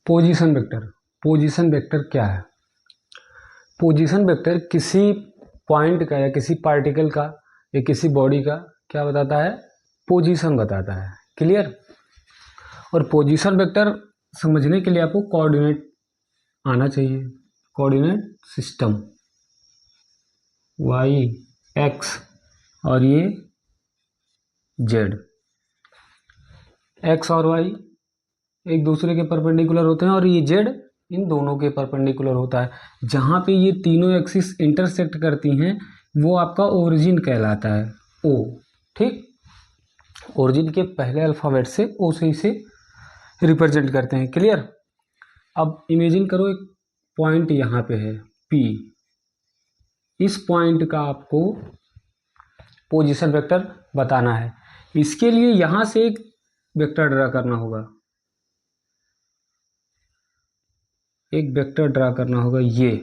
Position vector, position vector क्या है? Position vector किसी पॉइंट का या किसी पार्टिकल का या किसी बॉडी का क्या बताता है? पोजीशन बताता है। क्लियर? और पोजीशन वेक्टर समझने के लिए आपको कोऑर्डिनेट आना चाहिए, कोऑर्डिनेट सिस्टम, वाई एक्स और ये जेड। एक्स और वाई एक दूसरे के परपेंडिकुलर होते हैं और ये जेड इन दोनों के परपेंडिकुलर होता है। जहाँ पे ये तीनों एक्सिस इंटरसेक्ट करती हैं वो आपका ओरिजिन कहलाता है, ओ। ठीक, ओरिजिन के पहले अल्फ़ाबेट से ओ से इसे रिप्रेजेंट करते हैं। क्लियर? अब इमेजिन करो एक पॉइंट यहाँ पे है पी, इस पॉइंट का आपको पोजीशन वेक्टर बताना है। इसके लिए यहाँ से एक वेक्टर ड्रा करना होगा, एक वेक्टर ड्रा करना होगा ये।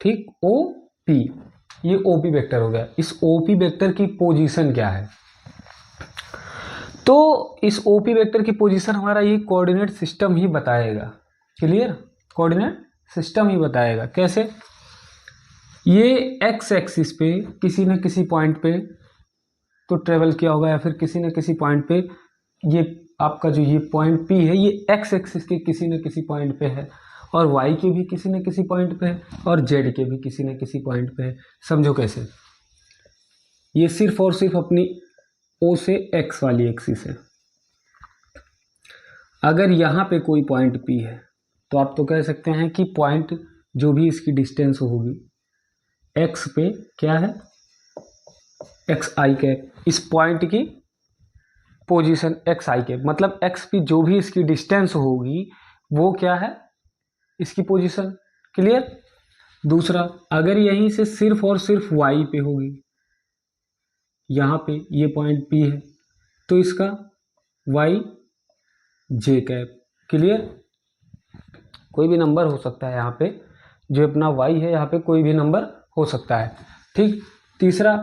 ठीक, ओ पी, ये ओपी वेक्टर हो गया। इस ओपी वेक्टर की पोजीशन क्या है? तो इस ओपी वेक्टर की पोजीशन हमारा ये कोऑर्डिनेट सिस्टम ही बताएगा। क्लियर? कोऑर्डिनेट सिस्टम ही बताएगा। कैसे? ये एक्स एक्सिस पे किसी न किसी पॉइंट पे तो ट्रेवल किया होगा, या फिर किसी न किसी पॉइंट पे ये आपका जो ये पॉइंट पी है ये एक्स एक्सिस के किसी न किसी पॉइंट पे है, और वाई के भी किसी न किसी पॉइंट पे है, और जेड के भी किसी न किसी पॉइंट पे है। समझो कैसे? ये सिर्फ और सिर्फ अपनी ओ से एक्स वाली एक्सिस है। अगर यहाँ पे कोई पॉइंट पी है तो आप तो कह सकते हैं कि पॉइंट जो भी इसकी डिस्टेंस होगी एक्स पे क्या है? X i cap. इस पॉइंट की पोजीशन एक्स आई कैप, मतलब एक्स की जो भी इसकी डिस्टेंस होगी वो क्या है? इसकी पोजीशन। क्लियर? दूसरा, अगर यहीं से सिर्फ और सिर्फ वाई पे होगी, यहाँ पे ये पॉइंट पी है तो इसका वाई जे कैप। क्लियर? कोई भी नंबर हो सकता है यहाँ पे, जो अपना वाई है यहाँ पे कोई भी नंबर हो सकता है। ठीक। तीसरा,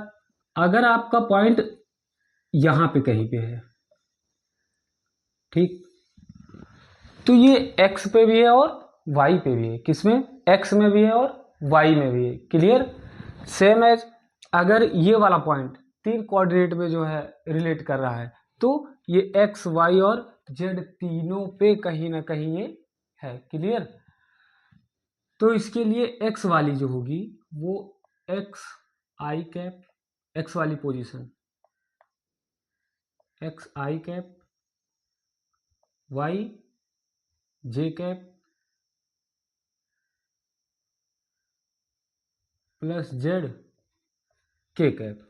अगर आपका पॉइंट यहाँ पे कहीं पे है, ठीक, तो ये एक्स पे भी है और वाई पे भी है। किसमें? एक्स में भी है और वाई में भी है। क्लियर? सेम एज अगर ये वाला पॉइंट तीन कोऑर्डिनेट में जो है रिलेट कर रहा है तो ये एक्स वाई और जेड तीनों पे कहीं ना कहीं ये है। क्लियर? तो इसके लिए एक्स वाली जो होगी वो एक्स आई कैप, एक्स वाली position x i cap, y j cap plus z k cap.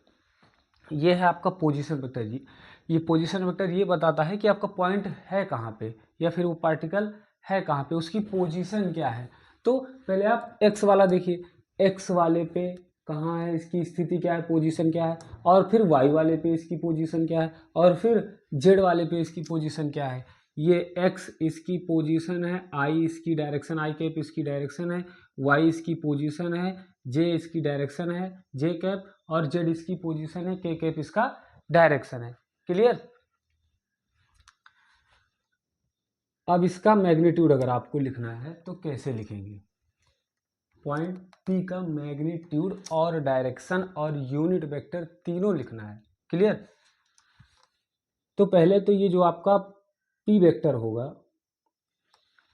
ये है आपका पोजीशन वेक्टर जी। ये पोजीशन वेक्टर ये बताता है कि आपका पॉइंट है कहाँ पे, या फिर वो पार्टिकल है कहाँ पे, उसकी पोजीशन क्या है। तो पहले आप एक्स वाला देखिए, एक्स वाले पे कहाँ है, इसकी स्थिति क्या है, पोजीशन क्या है, और फिर वाई वाले पे इसकी पोजीशन क्या है, और फिर जेड वाले पे इसकी पोजीशन क्या है। ये एक्स इसकी पोजीशन है, आई इसकी डायरेक्शन, आई कैप इसकी डायरेक्शन है, वाई इसकी पोजीशन है, जे इसकी डायरेक्शन है, जे कैप, और जेड इसकी पोजीशन है, के कैप इसका डायरेक्शन है। क्लियर? अब इसका मैग्नीट्यूड अगर आपको लिखना है तो कैसे लिखेंगे? पॉइंट पी का मैग्नीट्यूड और डायरेक्शन और यूनिट वेक्टर तीनों लिखना है। क्लियर? तो पहले तो ये जो आपका पी वेक्टर होगा,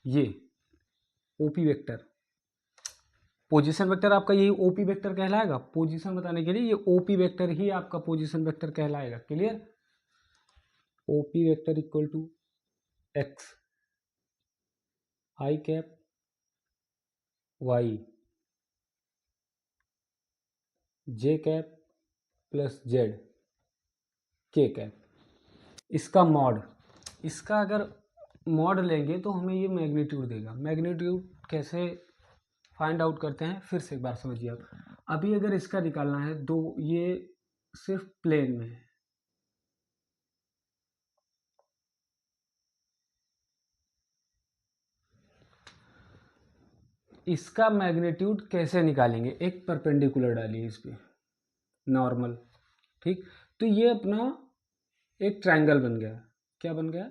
ये ओपी वेक्टर, पोजीशन वेक्टर आपका यही ओपी वेक्टर कहलाएगा। पोजीशन बताने के लिए ये ओपी वेक्टर ही आपका पोजीशन वेक्टर कहलाएगा। Clear? OP vector equal to x i cap y j cap plus z k cap. इसका मॉड, इसका अगर मॉड लेंगे तो हमें ये मैग्नीट्यूड देगा। मैग्नीट्यूड कैसे फाइंड आउट करते हैं फिर से एक बार समझिए आप। अभी अगर इसका निकालना है, दो ये सिर्फ प्लेन में है, इसका मैग्नीट्यूड कैसे निकालेंगे? एक परपेंडिकुलर डालिए इस पे, नॉर्मल। ठीक, तो ये अपना एक ट्रायंगल बन गया। क्या बन गया?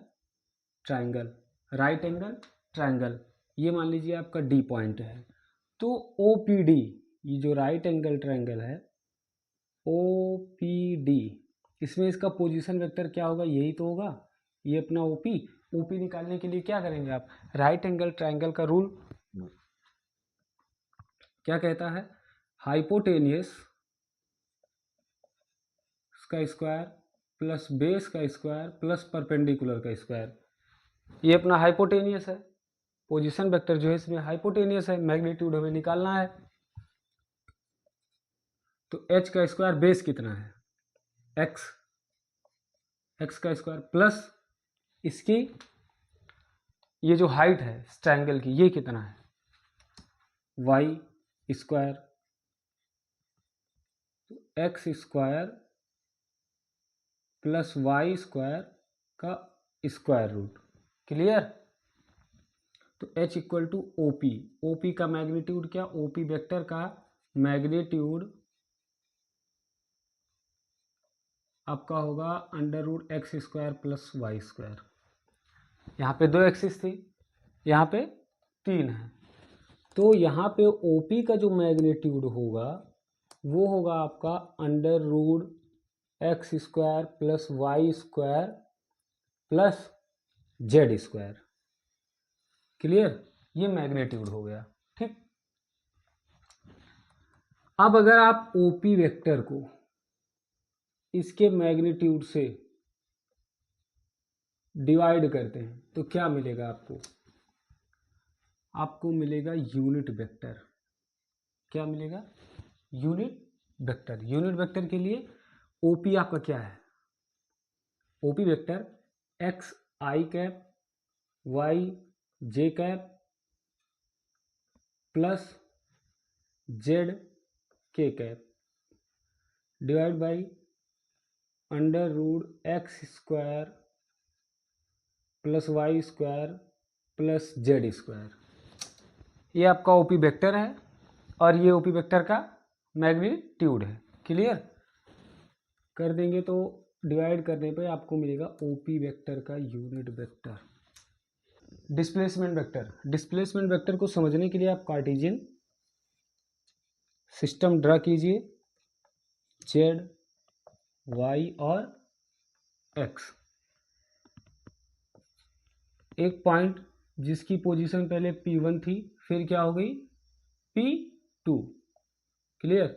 ट्रायंगल, राइट एंगल ट्रायंगल, ये मान लीजिए आपका डी पॉइंट है, तो ओ पी डी, ये जो राइट एंगल ट्रायंगल है ओ पी डी, इसमें इसका पोजीशन वेक्टर क्या होगा, यही तो होगा, ये अपना ओपी। ओपी निकालने के लिए क्या करेंगे आप, राइट एंगल ट्रायंगल का रूल क्या कहता है, हाइपोटेनियस का स्क्वायर प्लस बेस का स्क्वायर प्लस परपेंडिकुलर का स्क्वायर, ये अपना हाइपोटेनियस है। पोजीशन वेक्टर जो है इसमें हाइपोटेनियस है, मैग्नीट्यूड हमें निकालना है। तो h का स्क्वायर बेस कितना है, x का स्क्वायर प्लस इसकी ये जो हाइट है इस ट्रायंगल की, ये कितना है, y स्क्वायर, तो x square plus y square का स्क्वायर रूट। क्लियर। तो h equal to O P, O P का मैग्नीट्यूड क्या, ओ पी वेक्टर का मैग्नीट्यूड आपका होगा under root x square plus y square. यहाँ पे 2 एक्सिस थी, यहाँ पे 3 है, तो यहाँ पे ओ पी का जो मैग्नीट्यूड होगा वो होगा आपका under root x square plus y square plus z square. Clear, ये मैग्नीट्यूड हो गया। ठीक, अब अगर आप ओपी वेक्टर को इसके मैग्नीट्यूड से डिवाइड करते हैं तो क्या मिलेगा आपको, आपको मिलेगा यूनिट वेक्टर। क्या मिलेगा, यूनिट वेक्टर। यूनिट वेक्टर के लिए ओपी आपका क्या है, OP vector x i cap y j cap plus z k cap divide by under root x square plus y square plus z square. ये आपका OP vector है और ये ओपी वेक्टर का मैग्नीट्यूड है। क्लियर कर देंगे तो डिवाइड करने पे आपको मिलेगा ओपी वेक्टर का unit vector. Displacement vector, displacement vector को समझने के लिए आप कार्टेशियन सिस्टम ड्रा कीजिए, जेड वाई और एक्स। एक पॉइंट जिसकी पोजीशन पहले P1 थी, फिर क्या हो गई P2। क्लियर,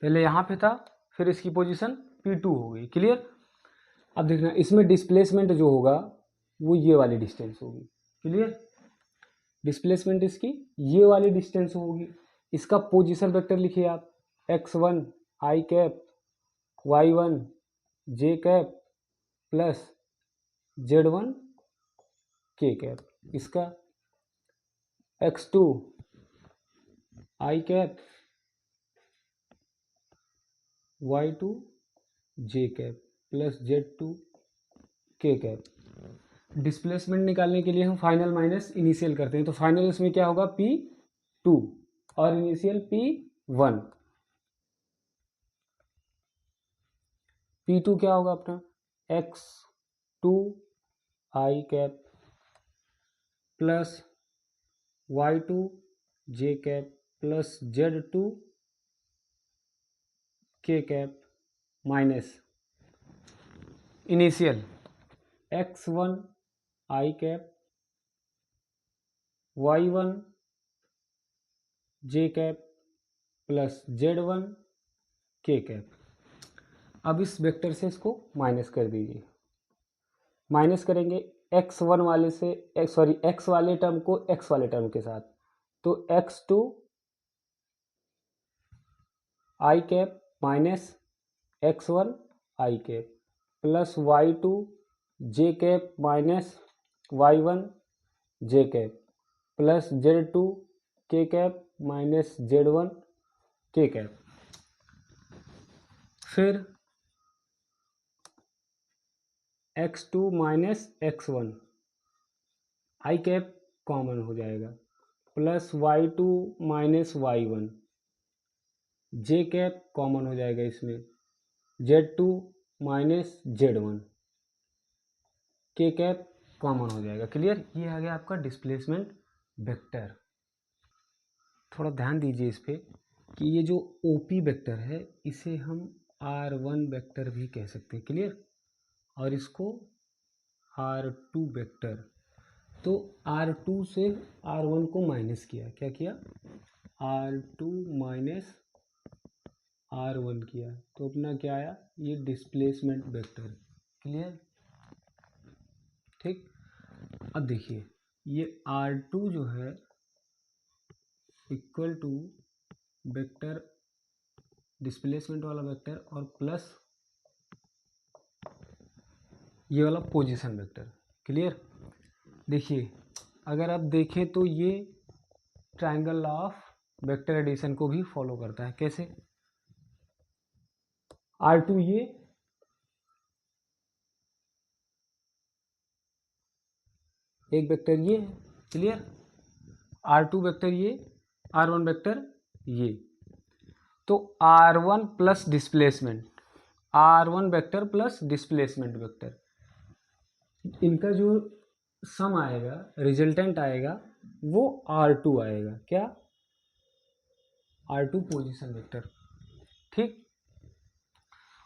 पहले यहाँ पे था, फिर इसकी पोजीशन P2 हो गई। क्लियर, अब देखना इसमें डिस्प्लेसमेंट जो होगा वो ये वाली डिस्टेंस होगी। क्लियर, डिस्प्लेसमेंट इसकी ये वाली डिस्टेंस होगी। इसका पोजीशन वेक्टर लिखिए आप, x1 आई कैप y1 जे कैप प्लस z1 के कैप। इसका x2 आई कैप y2 जे कैप प्लस z2 के कैप। डिस्प्लेसमेंट निकालने के लिए हम फाइनल माइनस इनिशियल करते हैं, तो फाइनल इसमें क्या होगा P2 और इनिशियल P1। P2 क्या होगा अपना x2 आई कैप प्लस y2 जे कैप प्लस z2 के कैप माइनस इनिशियल x1 आई कैप y1 जे कैप प्लस z1 के कैप। अब इस वेक्टर से इसको माइनस कर दीजिए, माइनस करेंगे x1 वाले से x वाले टर्म को x वाले टर्म के साथ, तो x2 आई कैप माइनस x1 आई कैप प्लस y2 जे कैप माइनस y1 जे कैप प्लस z2 के कैप माइनस z1 के कैप। फिर x2 माइनस x1 आई कैप कॉमन हो जाएगा प्लस y2 माइनस y1 जे कैप कॉमन हो जाएगा इसमें, z2 माइनस z1 के cap common हो जाएगा। क्लियर? ये आ गया आपका डिस्प्लेसमेंट वेक्टर। थोड़ा ध्यान दीजिए इस पे कि ये जो ओपी वेक्टर है इसे हम R1 वेक्टर भी कह सकते हैं। क्लियर? और इसको R2 वेक्टर। तो R2 से R1 को माइनस किया, क्या किया? R2 माइनस R1 किया, तो अपना क्या आया? ये डिस्प्लेसमेंट वेक्टर। क्लियर? ठीक। अब देखिए ये R2 जो है इक्वल टू वेक्टर डिस्प्लेसमेंट वाला वेक्टर और प्लस ये वाला पोजीशन वेक्टर। क्लियर? देखिए अगर आप देखें तो ये ट्रायंगल ऑफ वेक्टर एडिशन को भी फॉलो करता है। कैसे? R2 ये एक वेक्टर ये है। क्लियर? R2 वेक्टर ये, R1 वेक्टर ये, तो R1 plus displacement, R1 vector plus displacement vector, इनका जो सम आएगा, रिजल्टेंट आएगा, वो R2 आएगा। क्या? R2 position vector. ठीक।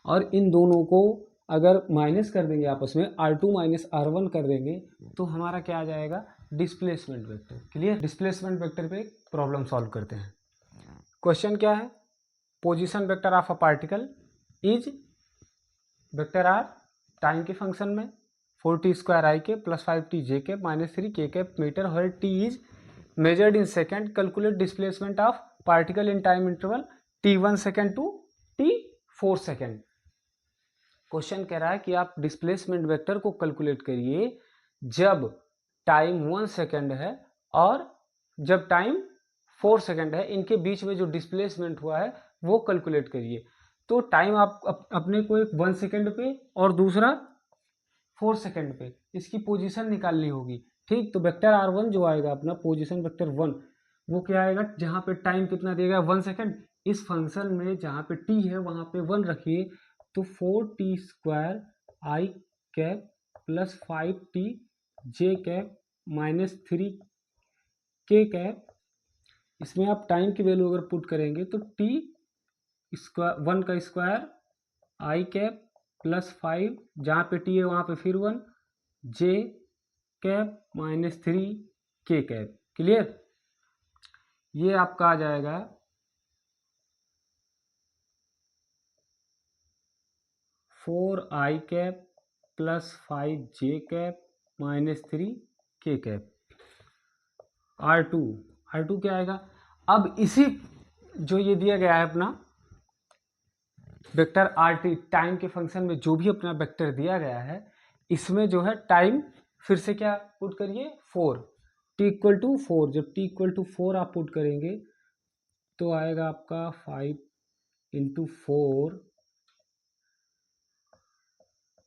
और इन दोनों को अगर माइनस कर देंगे आपस में, R2 माइनस R1 कर देंगे, तो हमारा क्या आ जाएगा? Displacement vector. Clear? Displacement vector पे प्रॉब्लम सॉल्व करते हैं। क्वेश्चन क्या है? Position vector of a particle is vector r time के फंक्शन में 4t² i के प्लस 5t j के माइनस 3k के metre, where t is measured in second, calculate displacement of particle in time interval t1 second to t4 second. Question कह रहा है कि आप डिस्प्लेसमेंट वेक्टर को कैलकुलेट करिए जब टाइम 1 सेकेंड है और जब टाइम 4 सेकेंड है, इनके बीच में जो डिस्प्लेसमेंट हुआ है वो कैलकुलेट करिए। तो टाइम आप अपने को एक 1 सेकेंड पे और दूसरा 4 सेकेंड पे इसकी पोजीशन निकालनी होगी। ठीक। तो वेक्टर R1 जो आएगा अपना पोजीशन वेक्टर 1, वो क्या आएगा? जहाँ पे टाइम कितना देगा? 1 सेकेंड। इस फंक्शन में जहाँ पे t है वहाँ पे 1 रखिए, तो 4t² i cap plus 5t j cap minus 3k cap, इसमें आप टाइम की वैल्यू अगर पुट करेंगे तो t स्क्वायर 1 का स्क्वायर i कैप प्लस 5, जहाँ पे t है वहाँ पे फिर 1 j cap minus 3k cap. Clear? ये आपका आ जाएगा 4i cap plus 5j cap minus 3k cap. R2 क्या आएगा? अब इसी जो ये दिया गया है अपना वेक्टर RT, टाइम के फंक्शन में जो भी अपना वेक्टर दिया गया है, इसमें जो है टाइम फिर से क्या पुट करिए? 4, t इक्वल टू 4। जब t इक्वल टू 4 आप पुट करेंगे तो आएगा आपका 5 into 4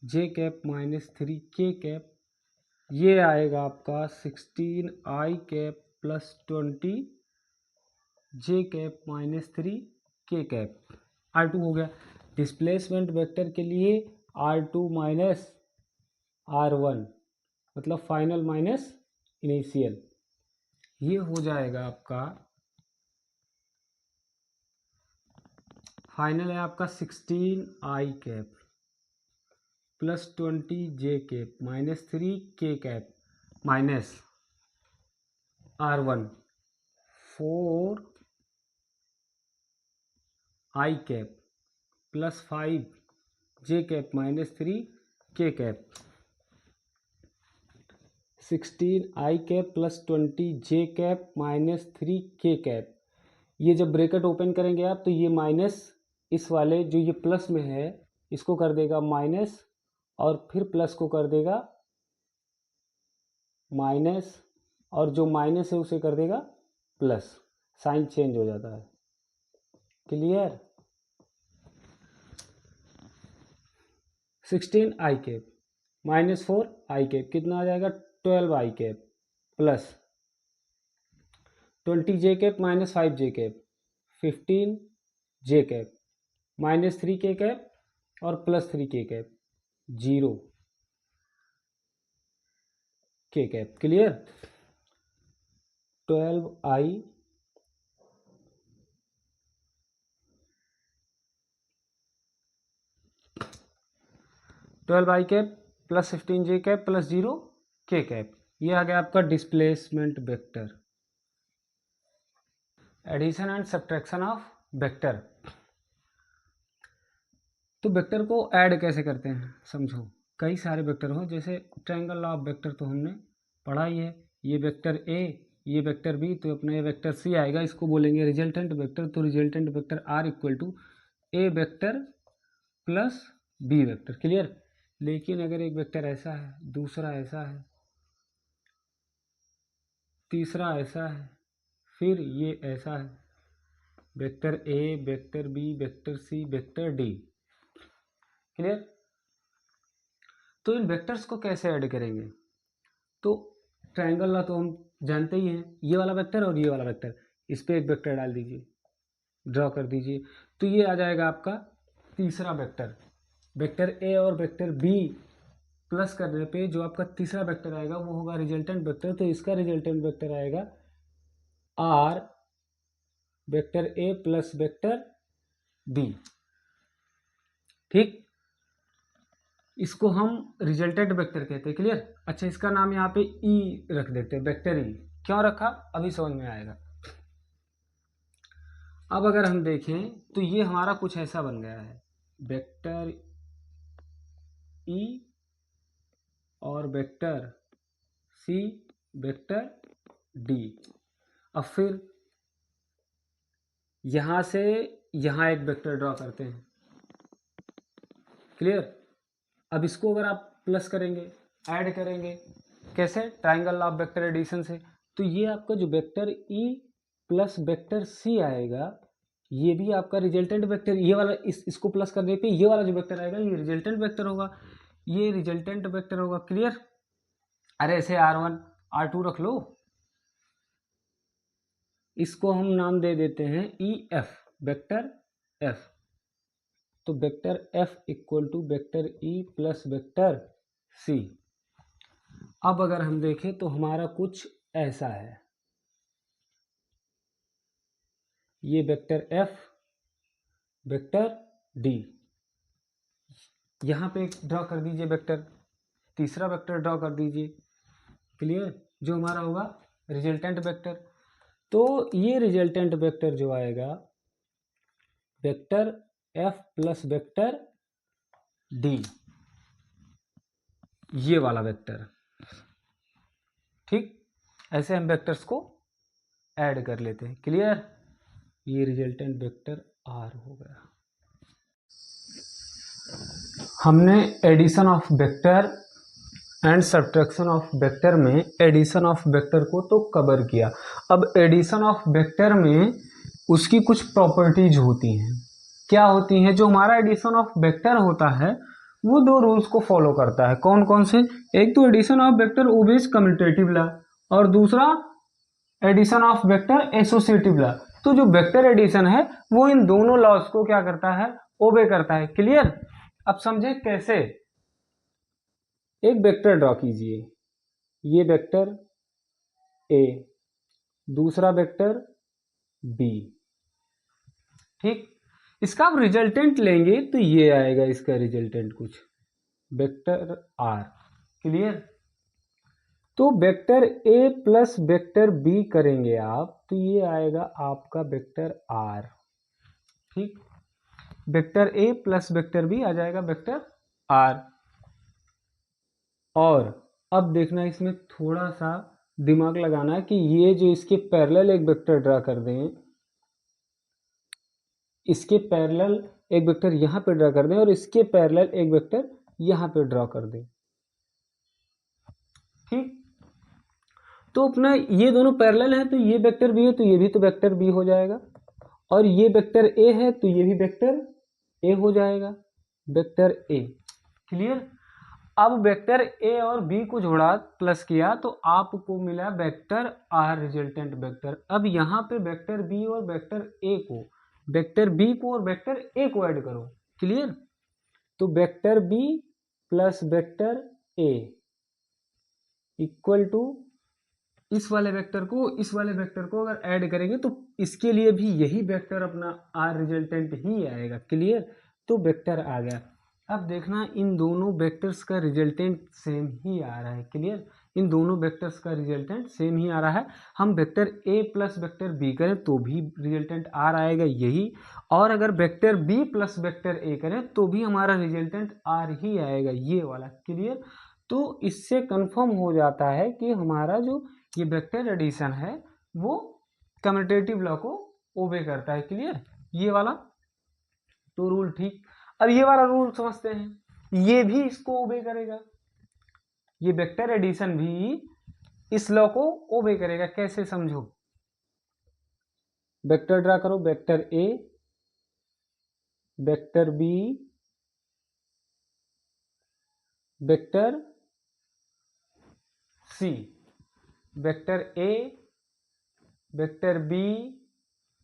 j cap minus 3k cap, ये आएगा आपका 16i cap plus 20 j cap minus 3k cap. R2 हो गया। डिस्प्लेसमेंट वेक्टर के लिए R2 माइनस R1 मतलब फाइनल माइनस इनिशियल, ये हो जाएगा आपका फाइनल है आपका 16i cap plus 20j cap minus 3k cap minus R1 4i cap plus 5j cap minus 3k cap, 16i cap plus 20j cap minus 3k cap. ये जब bracket open करेंगे आप तो ये माइनस इस वाले जो ये प्लस में है इसको कर देगा माइनस, और फिर प्लस को कर देगा माइनस, और जो माइनस है उसे कर देगा प्लस, साइन चेंज हो जाता है। Clear? 16i cap minus 4i cap कितना आ जाएगा? 12i cap plus 20j cap minus 5j cap 15j cap minus 3k cap और plus 3k cap 0। K cap. Clear? 12i cap plus 15j cap plus 0 k cap, ये आ गया आपका displacement vector. Addition and subtraction of vector. तो vector को add कैसे करते हैं समझो। कई सारे वेक्टर हो, जैसे ट्रायंगल लॉ ऑफ वेक्टर तो हमने पढ़ा ही है। ये वेक्टर ए, ये वेक्टर बी, तो अपना ये वेक्टर सी आएगा, इसको बोलेंगे रिजल्टेंट वेक्टर। तो resultant vector R equal to A vector plus B vector. Clear? लेकिन अगर एक वेक्टर ऐसा है, दूसरा ऐसा है, तीसरा ऐसा है, फिर ये ऐसा है, vector A, vector B, vector C, vector D. Clear? तो इन वेक्टर्स को कैसे ऐड करेंगे? तो ट्रायंगल लॉ तो हम जानते ही हैं, ये वाला वेक्टर और ये वाला वेक्टर, इस पर एक वेक्टर डाल दीजिए, ड्रॉ कर दीजिए, तो ये आ जाएगा आपका तीसरा वेक्टर। वेक्टर ए और वेक्टर बी प्लस करने पे जो आपका तीसरा वेक्टर आएगा वो होगा रिजल्टेंट वेक्टर। तो इसका रिजल्टेंट वेक्टर आएगा R vector A plus vector B. ठीक, इसको हम रिजल्टेंट वेक्टर कहते हैं। क्लियर? अच्छा, इसका नाम यहाँ पे ई रख देते हैं, वेक्टर ई। क्यों रखा अभी समझ में आएगा। अब अगर हम देखें तो ये हमारा कुछ ऐसा बन गया है, वेक्टर ई और वेक्टर सी, वेक्टर डी। अब फिर यहां से यहां एक वेक्टर ड्रॉ करते हैं। क्लियर? अब इसको अगर आप प्लस करेंगे, ऐड करेंगे, कैसे? ट्रायंगल ऑफ वेक्टर एडिशन से। तो ये आपका जो vector E plus vector C आएगा, ये भी आपका रिजल्टेंट वेक्टर, ये वाला इसको प्लस करने पे ये वाला जो वेक्टर आएगा ये रिजल्टेंट वेक्टर होगा, ये रिजल्टेंट वेक्टर होगा। क्लियर? अरे ऐसे R1 R2 रख लो, इसको हम नाम दे देते हैं ई एफ, वेक्टर एफ। तो vector F equal to vector E plus vector C. अब अगर हम देखें तो हमारा कुछ ऐसा है, ये वेक्टर एफ, वेक्टर डी, यहाँ पे ड्रॉ कर दीजिए वेक्टर, तीसरा वेक्टर ड्रॉ कर दीजिए। क्लियर? जो हमारा होगा रिजल्टेंट वेक्टर। तो ये रिजल्टेंट वेक्टर जो आएगा vector F plus vector D, ये वाला वेक्टर। ठीक, ऐसे हम वेक्टर्स को ऐड कर लेते हैं। क्लियर? ये रिजल्टेंट वेक्टर आर हो गया। हमने addition of vector and subtraction of vector में एडिशन ऑफ वेक्टर को तो कवर किया। अब एडिशन ऑफ वेक्टर में उसकी कुछ प्रॉपर्टीज होती हैं। क्या होती हैं? जो हमारा एडिशन ऑफ वेक्टर होता है वो दो रूल्स को फॉलो करता है। कौन कौन से? एक तो addition of vector obeys commutative law और दूसरा addition of vector associative law. तो जो वेक्टर एडिशन है वो इन दोनों लॉज को क्या करता है? ओबे करता है। क्लियर? अब समझे कैसे। एक वेक्टर ड्रॉ कीजिए, ये वेक्टर ए, दूसरा वेक्टर बी। ठीक, इसका आप रिजल्टेंट लेंगे तो ये आएगा, इसका रिजल्टेंट कुछ वेक्टर आर। क्लियर? तो vector A plus vector B करेंगे आप तो ये आएगा आपका वेक्टर आर। ठीक, vector A plus vector B आ जाएगा वेक्टर आर। और अब देखना, इसमें थोड़ा सा दिमाग लगाना है कि ये जो इसके पैरेलल एक वेक्टर ड्रा कर दें, इसके पैरेलल एक वेक्टर यहां पे ड्रा कर दें और इसके पैरेलल एक वेक्टर यहां पे ड्रॉ कर दें। ठीक, तो अपना ये दोनों पैरेलल है तो ये वेक्टर बी है तो ये भी तो वेक्टर बी हो जाएगा, और ये वेक्टर ए है तो ये भी वेक्टर ए हो जाएगा, वेक्टर ए। क्लियर? अब वेक्टर ए और बी को जोड़ा, प्लस किया तो आपको मिला वेक्टर आर रिजल्टेंट वेक्टर। अब यहाँ पे वेक्टर बी और वेक्टर ए को, वेक्टर बी को और वेक्टर ए को ऐड करो। क्लियर? तो vector B plus vector A equal to इस वाले वेक्टर को इस वाले वेक्टर को अगर ऐड करेंगे तो इसके लिए भी यही वेक्टर अपना आर रिजल्टेंट ही आएगा। क्लियर? तो वेक्टर आ गया। अब देखना इन दोनों वेक्टर्स का रिजल्टेंट सेम ही आ रहा है। क्लियर? इन दोनों वेक्टर्स का रिजल्टेंट सेम ही आ रहा है। हम vector A plus vector B करें तो भी रिजल्टेंट आर आएगा यही, और अगर vector B plus vector A करें तो भी हमारा रिजल्टेंट आर ही आएगा, ये वाला। क्लियर? तो इससे कंफर्म हो जाता है कि हमारा जो ये वेक्टर एडिशन है वो कम्यूटेटिव लॉ को ओबे करता है। क्लियर? ये वाला तो रूल ठीक। अब ये वाला रूल समझते हैं, ये भी इसको ओबे करेगा, ये वेक्टर एडिशन भी इस लॉ को ओबे करेगा। कैसे समझो? वेक्टर ड्रा करो, vector A, vector B, vector C, vector A, vector B,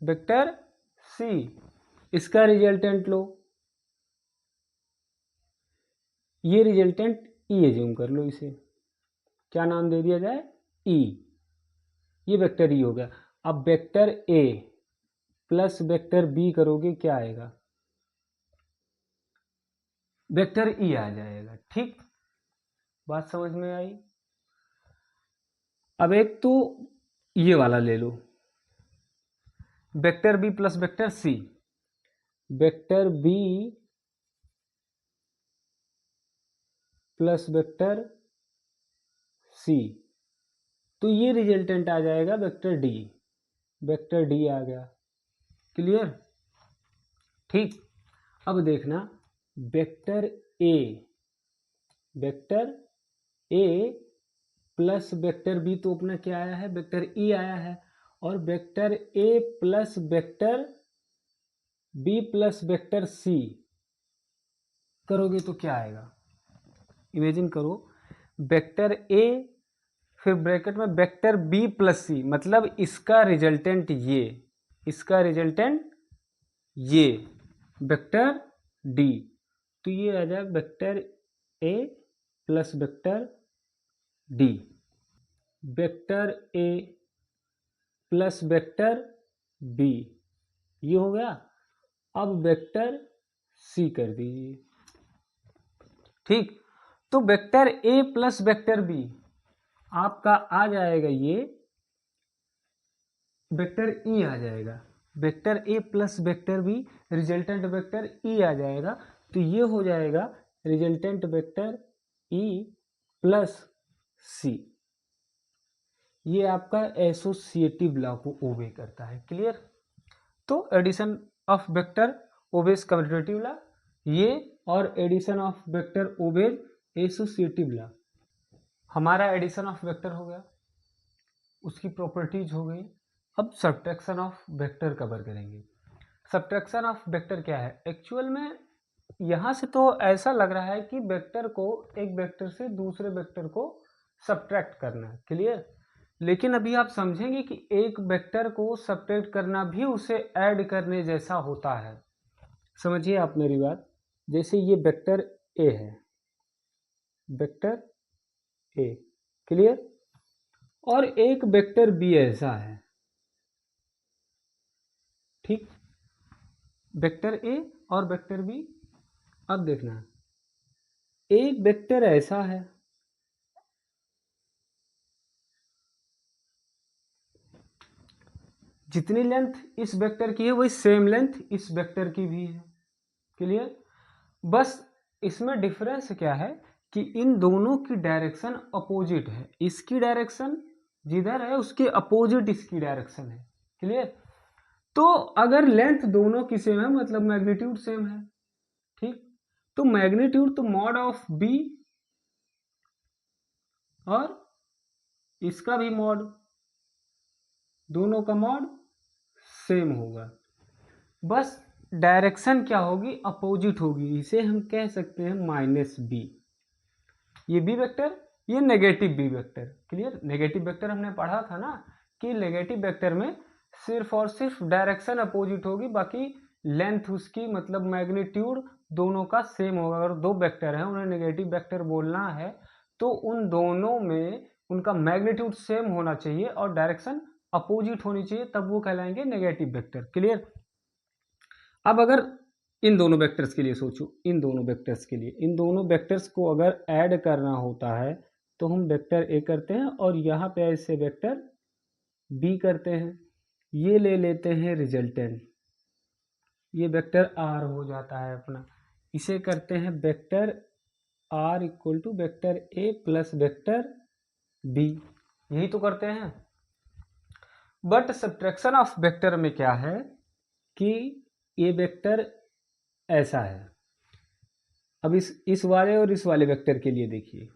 vector C, इसका रिजल्टेंट लो। ये रिजल्टेंट ई एज्यूम कर लो, इसे क्या नाम दे दिया जाए? ई। ये वेक्टर ई हो गया। अब vector A plus vector B करोगे क्या आएगा? वेक्टर ई आ जाएगा। ठीक, बात समझ में आई? अब एक तो ये वाला ले लो, vector B plus vector C, vector B plus vector C, तो ये रिजल्टेंट आ जाएगा वेक्टर डी। वेक्टर डी आ गया। क्लियर? ठीक। अब देखना vector A, vector A plus vector B तो अपना क्या आया है? वेक्टर ई आया है। और vector A plus vector B plus vector C करोगे तो क्या आएगा? इमेजिन करो, वेक्टर ए फिर ब्रैकेट में वेक्टर बी प्लस सी, मतलब इसका रिजल्टेंट ये, इसका रिजल्टेंट ये, वेक्टर डी, तो ये आ जाए vector A plus vector D, vector A plus vector B, ये हो गया। अब वेक्टर सी कर दीजिए। ठीक, तो vector A plus vector B आपका आ जाएगा, ये वेक्टर ई आ जाएगा। Vector A plus vector B resultant vector E आ जाएगा, तो ये हो जाएगा resultant vector E plus C. ये आपका एसोसिएटिव लॉ को ओबे करता है। क्लियर? तो addition of vector obeys commutative law, ये और addition of vector obeys associative law. हमारा एडिशन ऑफ वेक्टर हो गया, उसकी प्रॉपर्टीज हो गई। अब सब्ट्रैक्शन ऑफ वेक्टर कवर करेंगे। सब्ट्रैक्शन ऑफ वेक्टर क्या है? एक्चुअल में यहाँ से तो ऐसा लग रहा है कि वेक्टर को एक वेक्टर से दूसरे वेक्टर को सब्ट्रैक्ट करना है। क्लियर? लेकिन अभी आप समझेंगे कि एक वेक्टर को सब्ट्रैक्ट करना भी उसे ऐड करने जैसा होता है। समझिए आप मेरी बात। जैसे ये वेक्टर ए है, वेक्टर ए, क्लियर? और एक वेक्टर बी ऐसा है, ठीक, वेक्टर ए और वेक्टर बी। अब देखना, एक वेक्टर ऐसा है, जितनी लेंथ इस वेक्टर की है वही सेम लेंथ इस वेक्टर की भी है। क्लियर? बस इसमें डिफरेंस क्या है कि इन दोनों की डायरेक्शन अपोजिट है। इसकी डायरेक्शन जिधर है उसके अपोजिट इसकी डायरेक्शन है। क्लियर? तो अगर लेंथ दोनों की सेम है मतलब मैग्नीट्यूड सेम है, ठीक, तो मैग्नीट्यूड तो मॉड ऑफ बी और इसका भी मॉड, दोनों का मॉड सेम होगा। बस डायरेक्शन क्या होगी? अपोजिट होगी। इसे हम कह सकते हैं माइनस बी। ये बी वेक्टर, ये negative B vector. Clear? Negative vector हमने पढ़ा था ना कि नेगेटिव वेक्टर में सिर्फ और सिर्फ डायरेक्शन अपोजिट होगी, बाकी लेंथ उसकी मतलब मैग्नीट्यूड दोनों का सेम होगा। अगर दो वेक्टर हैं उन्हें नेगेटिव वेक्टर बोलना है तो उन दोनों में उनका मैग्नीट्यूड सेम होना चाहिए और डायरेक्शन अपोजिट होनी चाहिए, तब वो कहलाएंगे नेगेटिव वेक्टर। क्लियर। अब अगर इन दोनों वेक्टर्स के लिए सोचो, इन दोनों वेक्टर्स के लिए, इन दोनों वेक्टर्स को अगर ऐड करना होता है तो हम वेक्टर ए करते हैं और यहाँ पे ऐसे वेक्टर बी करते हैं, ये ले लेते हैं रिजल्टेंट, ये वेक्टर आर हो जाता है अपना, इसे करते हैं vector R equal to vector A plus vector B, यही तो करते हैं। बट सब्ट्रैक्शन ऑफ वेक्टर में क्या है कि ये वेक्टर ऐसा है। अब इस वाले और इस वाले वेक्टर के लिए देखिए,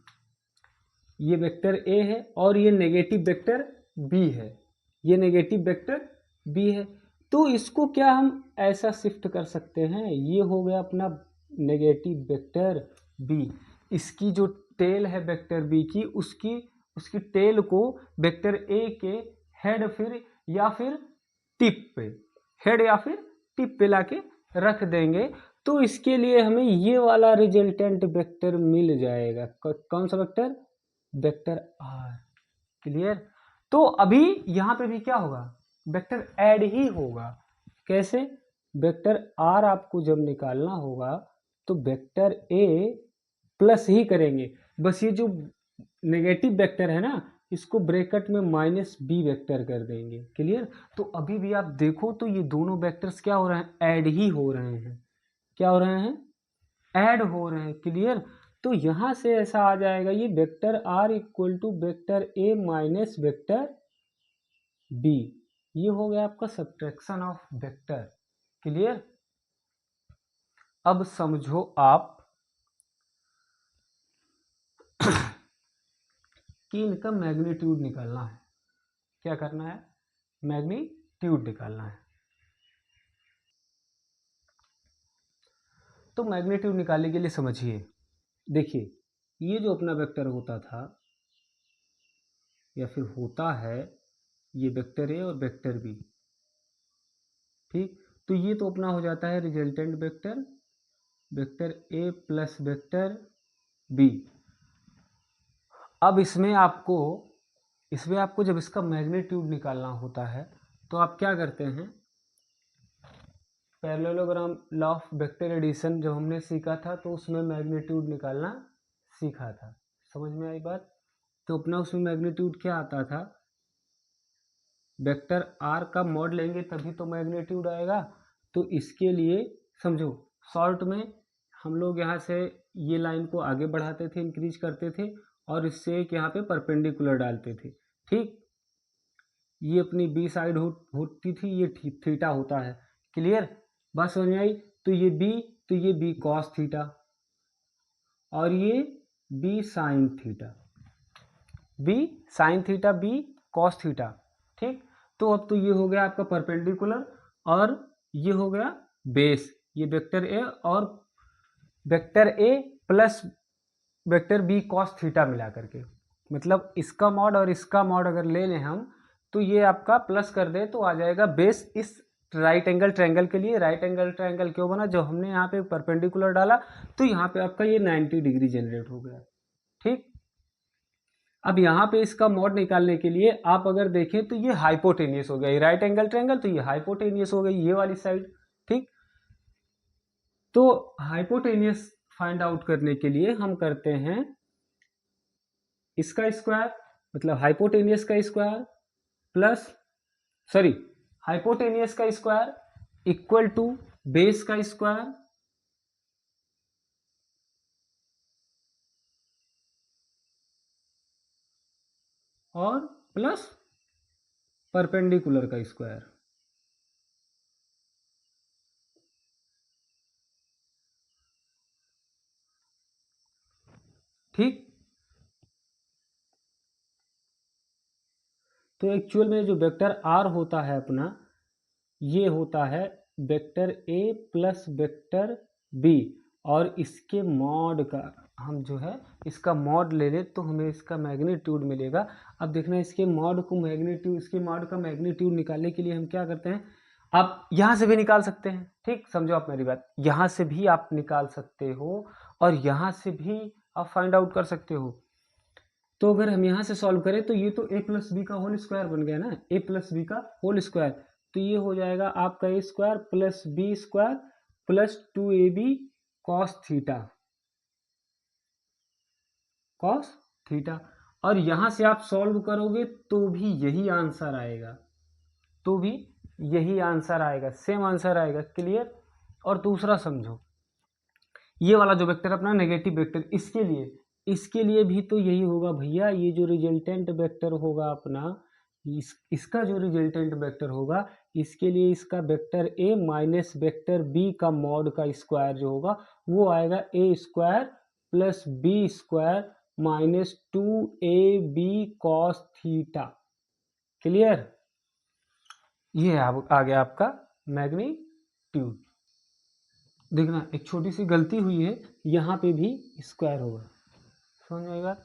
ये वेक्टर ए है और ये नेगेटिव वेक्टर बी है, ये नेगेटिव वेक्टर बी है, तो इसको क्या हम ऐसा शिफ्ट कर सकते हैं, ये हो गया अपना नेगेटिव वेक्टर बी, इसकी जो टेल है वेक्टर बी की, उसकी टेल को वेक्टर ए के हेड फिर या फिर टिप पे, हेड या फिर टिप पे लाके रख देंगे, तो इसके लिए हमें ये वाला रिजल्टेंट वेक्टर मिल जाएगा। कौन सा वेक्टर, वेक्टर आर। क्लियर। तो अभी यहाँ पे भी क्या होगा, वेक्टर ऐड ही होगा। कैसे, वेक्टर आर आपको जब निकालना होगा तो वेक्टर ए प्लस ही करेंगे, बस ये जो नेगेटिव वेक्टर है ना, इसको ब्रैकेट में माइनस बी वेक्टर कर देंगे। क्लियर। तो अभी भी आप देखो तो ये दोनों वेक्टर्स क्या हो रहे हैं, ऐड ही हो रहे हैं। क्या हो रहे हैं, ऐड हो रहे हैं। क्लियर। तो यहां से ऐसा आ जाएगा, ये vector R equal to vector A minus vector B, ये हो गया आपका सब्ट्रैक्शन ऑफ वेक्टर। क्लियर। अब समझो आप कि इनका मैग्नीट्यूड निकालना है। क्या करना है, मैग्नीट्यूड निकालना है। तो मैग्नीट्यूड निकालने के लिए समझिए, देखिए ये जो अपना वेक्टर होता था या फिर होता है, ये वेक्टर ए और वेक्टर बी, ठीक। तो ये तो अपना हो जाता है resultant vector, vector A plus vector B. अब इसमें आपको जब इसका मैग्नीट्यूड निकालना होता है तो आप क्या करते हैं, parallelogram law of vector addition जब हमने सीखा था तो उसमें मैग्नीट्यूड निकालना सीखा था। समझ में आई बात। तो अपना उसमें मैग्नीट्यूड क्या आता था, वेक्टर आर का मॉड लेंगे तभी तो मैग्नीट्यूड आएगा। तो इसके लिए समझो, शॉर्ट में हम लोग यहाँ से ये लाइन को आगे बढ़ाते थे, इंक्रीज करते थे, और इससे एक यहाँ पे परपेंडिकुलर डालते थे। ठीक, ये अपनी बी साइड होती थी, ये थीटा होता है। क्लियर, बात समझ में आई। तो ये बी कॉस थीटा और ये B sine theta, B sine theta, B cos theta. ठीक, तो अब तो ये हो गया आपका परपेंडिकुलर और ये हो गया बेस, ये वेक्टर ए और vector A plus vector B cos theta मिला करके, मतलब इसका मॉड और इसका मॉड अगर ले लें हम तो ये आपका प्लस कर दे तो आ जाएगा बेस। इस राइट एंगल ट्रायंगल के लिए, राइट एंगल ट्रायंगल क्यों बना, जब हमने यहाँ पे परपेंडिकुलर डाला तो यहाँ पे आपका ये 90 डिग्री जनरेट हो गया। ठीक, अब यहाँ पे इसका मॉड निकालने के लिए आप अगर देखें तो ये हाइपोटेनियस हो गया, ये राइट एंगल ट्रायंगल, तो ये हाइपोटेनियस हो गई ये वाली साइड। ठीक, तो हाइपोटेनियस फाइंड आउट करने के लिए हम करते हैं इसका स्क्वायर, मतलब हाइपोटेनियस का स्क्वायर प्लस हाइपोटेनियस का स्क्वायर इक्वल टू बेस का स्क्वायर और प्लस परपेंडिकुलर का स्क्वायर। ठीक, तो एक्चुअल में जो वेक्टर आर होता है अपना, ये होता है vector A plus vector B, और इसके मॉड का हम जो है इसका मॉड ले लें तो हमें इसका मैग्नीट्यूड मिलेगा। अब देखना इसके मॉड को मैग्नीट्यूड, इसके मॉड का मैग्नीट्यूड निकालने के लिए हम क्या करते हैं, आप यहाँ से भी निकाल सकते हैं। ठीक, समझो आप मेरी बात, यहाँ से भी आप निकाल सकते हो और यहाँ से भी आप फाइंड आउट कर सकते हो। तो अगर हम यहाँ से सॉल्व करें तो ये तो ए प्लस बी का होल स्क्वायर बन गया ना, ए प्लस बी का होल स्क्वायर, तो ये हो जाएगा आपका A square plus B square plus 2ab cos theta, cos theta. और यहाँ से आप सॉल्व करोगे तो भी यही आंसर आएगा, तो भी यही आंसर आएगा, सेम आंसर आएगा। क्लियर। और दूसरा समझो, ये वाला जो वेक्टर अपना नेगेटिव वेक्टर, इसके लिए भी तो यही होगा भैया। ये जो रिजल्टेंट वेक्टर होगा अपना, इसका जो रिजल्टेंट वेक्टर होगा, इसके लिए इसका vector A minus vector B का मॉड का स्क्वायर जो होगा वो आएगा A square plus B square minus 2ab cos theta. Clear. ये आ गया आपका मैग्नीट्यूड। देखना एक छोटी सी गलती हुई है, यहाँ पे भी स्क्वायर होगा, समझ में आएगा।